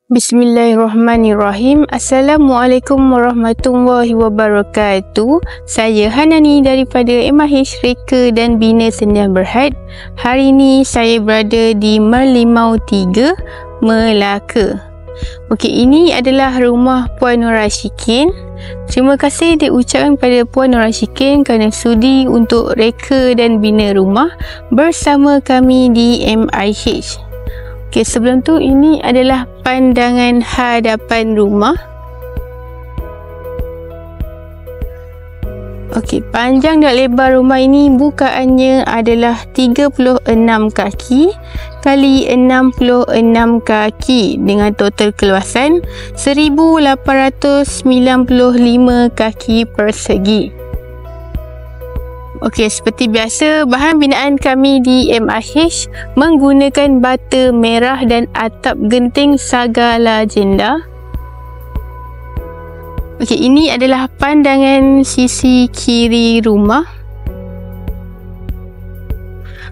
Bismillahirrahmanirrahim. Assalamualaikum warahmatullahi wabarakatuh. Saya Hanani daripada MIH Reka dan Bina Sdn Bhd. Hari ini saya berada di Merlimau 3, Melaka. Okey, ini adalah rumah Puan Nur Rashikin. Terima kasih diucapkan kepada Puan Nur Rashikin kerana sudi untuk reka dan bina rumah bersama kami di MIH. Okey, sebelum tu ini adalah pandangan hadapan rumah. Okey, panjang dan lebar rumah ini bukaannya adalah 36 kaki kali 66 kaki dengan total keluasan 1895 kaki persegi. Okey, seperti biasa, bahan binaan kami di MIH menggunakan bata merah dan atap genting Saga Lagenda. Okey, ini adalah pandangan sisi kiri rumah.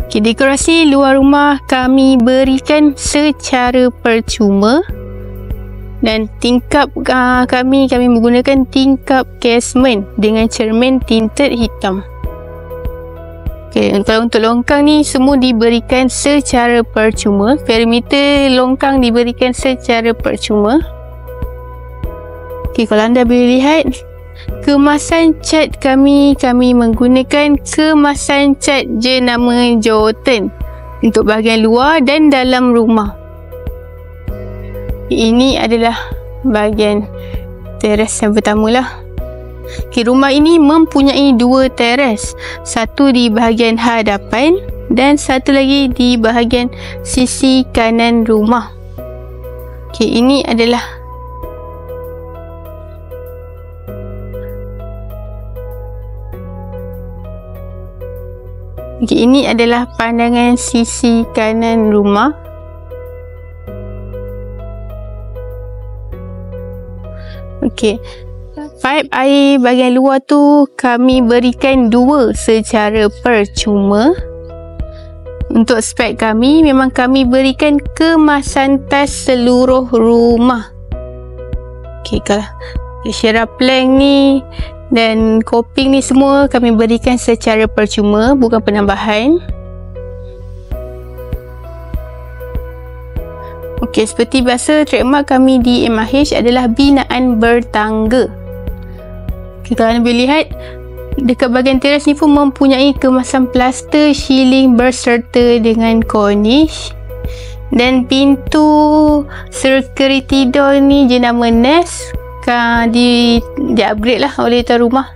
Okey, dekorasi luar rumah kami berikan secara percuma. Dan tingkap kami menggunakan tingkap casement dengan cermin tinted hitam. Okay, kalau untuk longkang ni semua diberikan secara percuma. Perimeter longkang diberikan secara percuma. Okay, kalau anda boleh lihat kemasan cat kami menggunakan kemasan cat jenama Jordan untuk bahagian luar dan dalam rumah. Ini adalah bahagian teras yang pertama lah. Okay, rumah ini mempunyai dua teras, satu di bahagian hadapan dan satu lagi di bahagian sisi kanan rumah. Okay, ini adalah pandangan sisi kanan rumah. Okey, pipe air bahagian luar tu kami berikan dua secara percuma. Untuk spek kami, memang kami berikan kemasan tas seluruh rumah. Okey, kalau syarah plank ni dan coping ni semua kami berikan secara percuma, bukan penambahan. Okey, seperti biasa, trademark kami di MIH adalah binaan bertangga. Okay, kalau anda boleh lihat, dekat bahagian teras ni pun mempunyai kemasan plaster shielding berserta dengan cornice. Dan pintu security door ni jenama Nest. Di upgrade lah oleh tuan rumah.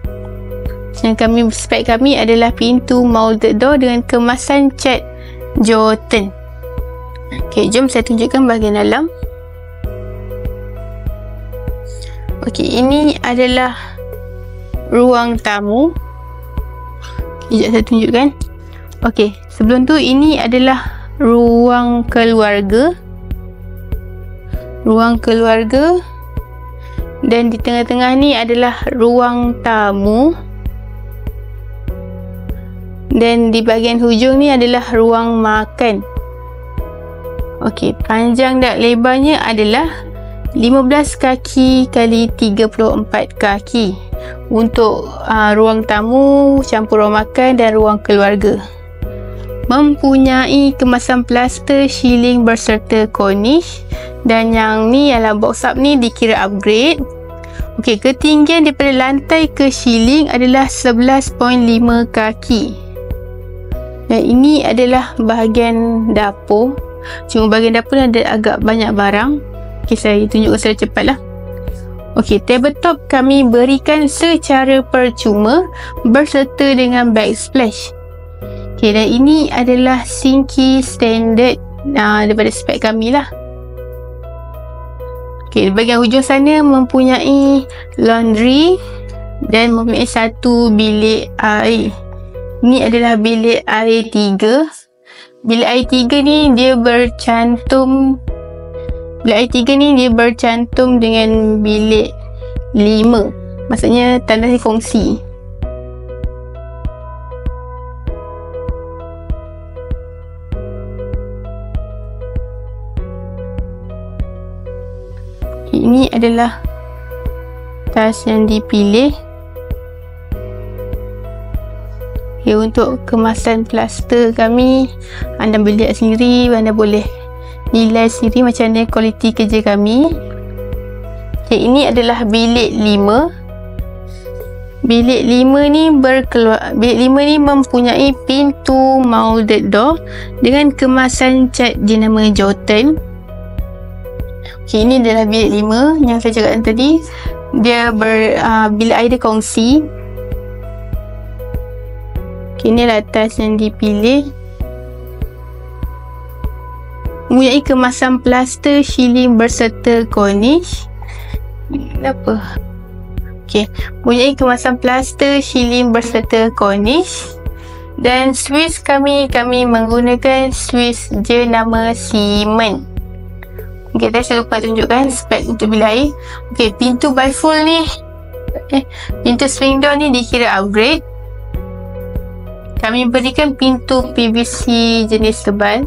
Dan spek kami adalah pintu molded door dengan kemasan cat Jordan. Okey, jom saya tunjukkan bahagian dalam. Okey, ini adalah ruang tamu. Sekejap saya tunjukkan. Okey, sebelum tu ini adalah ruang keluarga. Ruang keluarga. Dan di tengah-tengah ni adalah ruang tamu. Dan di bahagian hujung ni adalah ruang makan. Okey, panjang dan lebarnya adalah 15 kaki kali 34 kaki untuk ruang tamu, campur ruang makan dan ruang keluarga. Mempunyai kemasan plaster shielding berserta cornice. Dan yang ni ialah box up ni dikira upgrade. Okey, ketinggian daripada lantai ke ceiling adalah 11.5 kaki. Dan ini adalah bahagian dapur. Cuma bahagian dapur ni ada agak banyak barang. Okey, saya tunjukkan secara cepat lah. Okey, tabletop kami berikan secara percuma berserta dengan backsplash. Okey, dan ini adalah sinki standard daripada spek kami lah. Okey, bahagian hujung sana mempunyai laundry dan mempunyai satu bilik air. Ini adalah bilik air 3. Bilik air 3 ni dia bercantum dengan bilik 5. Maksudnya tanda fungsi. Ini adalah tas yang dipilih. Okay, untuk kemasan plaster kami, anda boleh lihat sendiri, anda boleh nilai sendiri macam mana kualiti kerja kami. Okay, ini adalah bilik 5. Bilik 5 ni bilik 5 ni mempunyai pintu molded door dengan kemasan cat jenama Jotun. Okay, ini adalah bilik 5 yang saya cakap tadi. Dia bilik air dia kongsi. Okay, ini adalah tas yang dipilih. Mempunyai kemasan plaster shielding berserta cornice. Kenapa? Okay, mempunyai kemasan plaster shielding berserta cornice. Dan Swiss kami menggunakan Swiss jenama Siemens. Okay, saya lupa tunjukkan spek untuk bilik air. Okay, pintu bifold ni, pintu swing door ni dikira upgrade. Kami berikan pintu PVC jenis tebal.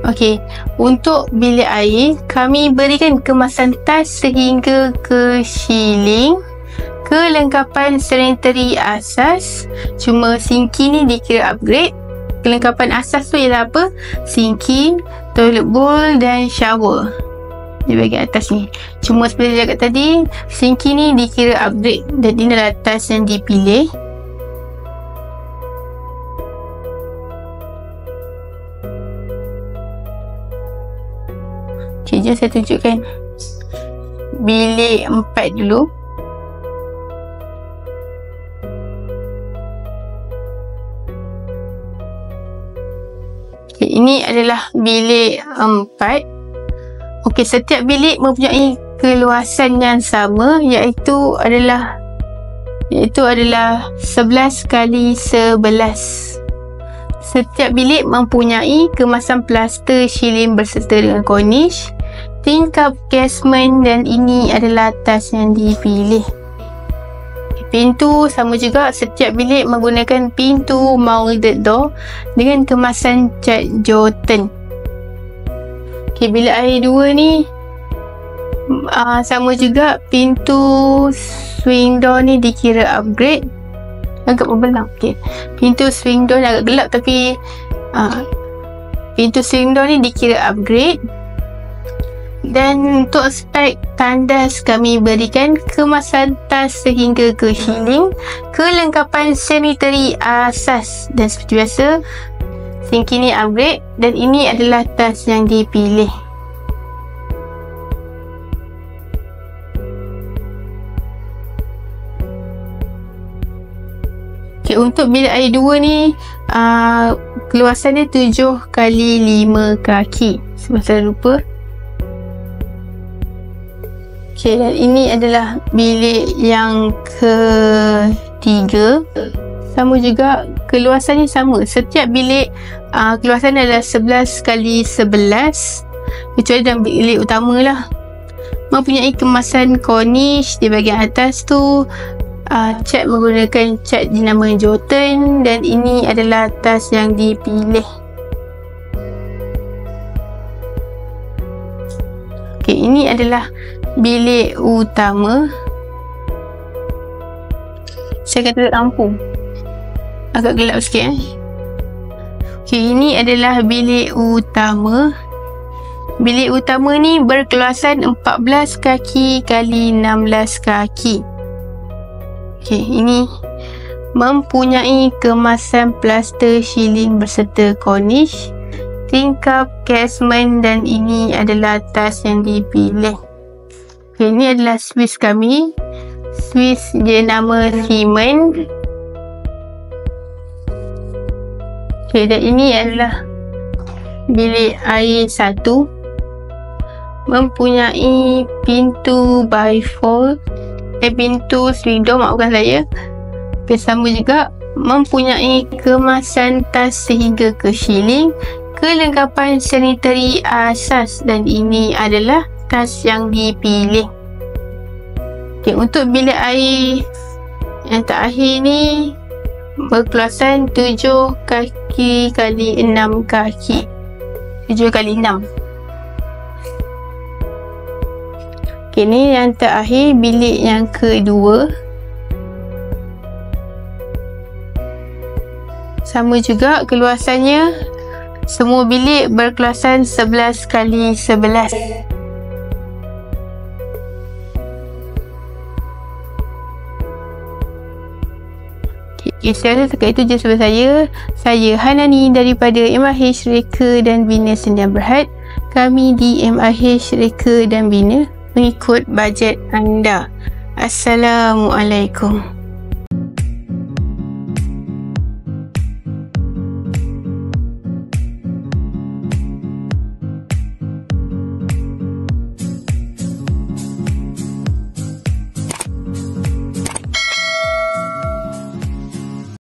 Okey, untuk bilik air kami berikan kemasan tas sehingga ke shielding, kelengkapan sanitary asas. Cuma sinki ni dikira upgrade. Kelengkapan asas tu ialah apa? Sinki, toilet bowl dan shower di bahagian atas ni. Cuma seperti saya cakap tadi, sinki ni dikira upgrade dan ini adalah tas yang dipilih. Okay, jom saya tunjukkan bilik 4 dulu. Okay, ini adalah bilik 4. Okey, setiap bilik mempunyai keluasan yang sama, iaitu adalah 11 kali 11. Setiap bilik mempunyai kemasan plaster shielding berserta dengan cornice, tingkap casement dan ini adalah tas yang dipilih. Pintu sama juga, setiap bilik menggunakan pintu molded door dengan kemasan cat Jotun. Okay, bilik air 2 ni sama juga, pintu swing door ni dikira upgrade. Agak berbelang. Okay, pintu swing door ni agak gelap tapi pintu swing door ni dikira upgrade. Dan untuk spek tandas kami berikan kemasan tas sehingga ke shielding, kelengkapan sanitary asas dan seperti biasa sinki ni upgrade dan ini adalah tas yang dipilih. Okay, untuk bilik air 2 ni keluasan dia 7 kali 5 kaki. Sebab saya lupa. Okay, dan ini adalah bilik yang ketiga. Sama juga, keluasannya sama. Setiap bilik keluasan adalah 11 kali 11, kecuali dalam bilik utama lah. Mempunyai kemasan cornice di bahagian atas tu, cat menggunakan cat jenama Jotun dan ini adalah tas yang dipilih. Okay, ini adalah bilik utama. Saya kata lampu agak gelap sikit. Okay, ini adalah bilik utama. Bilik utama ni berkeluasan 14 kaki kali 16 kaki. Okay, ini mempunyai kemasan plaster shielding berserta cornice, tingkap casement dan ini adalah tas yang dipilih. Okay, ini adalah Swiss kami. Swiss jenama Siemens. Okay, dan ini adalah bilik air 1. Mempunyai pintu bifold. Pintu swing door, maafkan saya. Okay, sama juga. Mempunyai kemasan tas sehingga ke shielding, kelengkapan sanitary asas dan ini adalah tas yang dipilih. Okay, untuk bilik air yang terakhir ni berkeluasan 7 kaki kali 6 kaki. 7 kali 6. Okey, ni yang terakhir, bilik yang kedua. Sama juga keluasannya. Semua bilik berkeluasan 11 kali 11. Okay, saya rasa sekat itu je daripada saya. Saya Hanani daripada MIH Reka dan Bina Sdn Bhd. Kami di MIH Reka dan Bina mengikut bajet anda. Assalamualaikum.